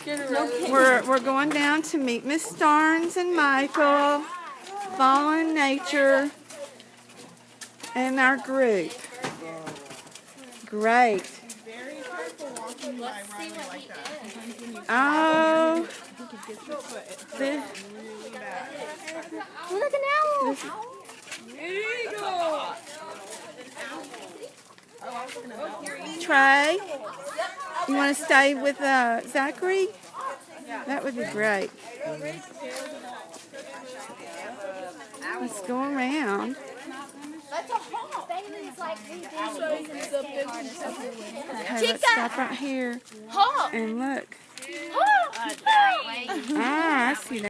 We're going down to meet Miss Starnes and Michael, Fallen Nature, and our group. Great. Oh. Look at now. Trey, you want to stay with Zachary? That would be great. Let's go around. Okay, let's stop right here and look. Ah, I see that.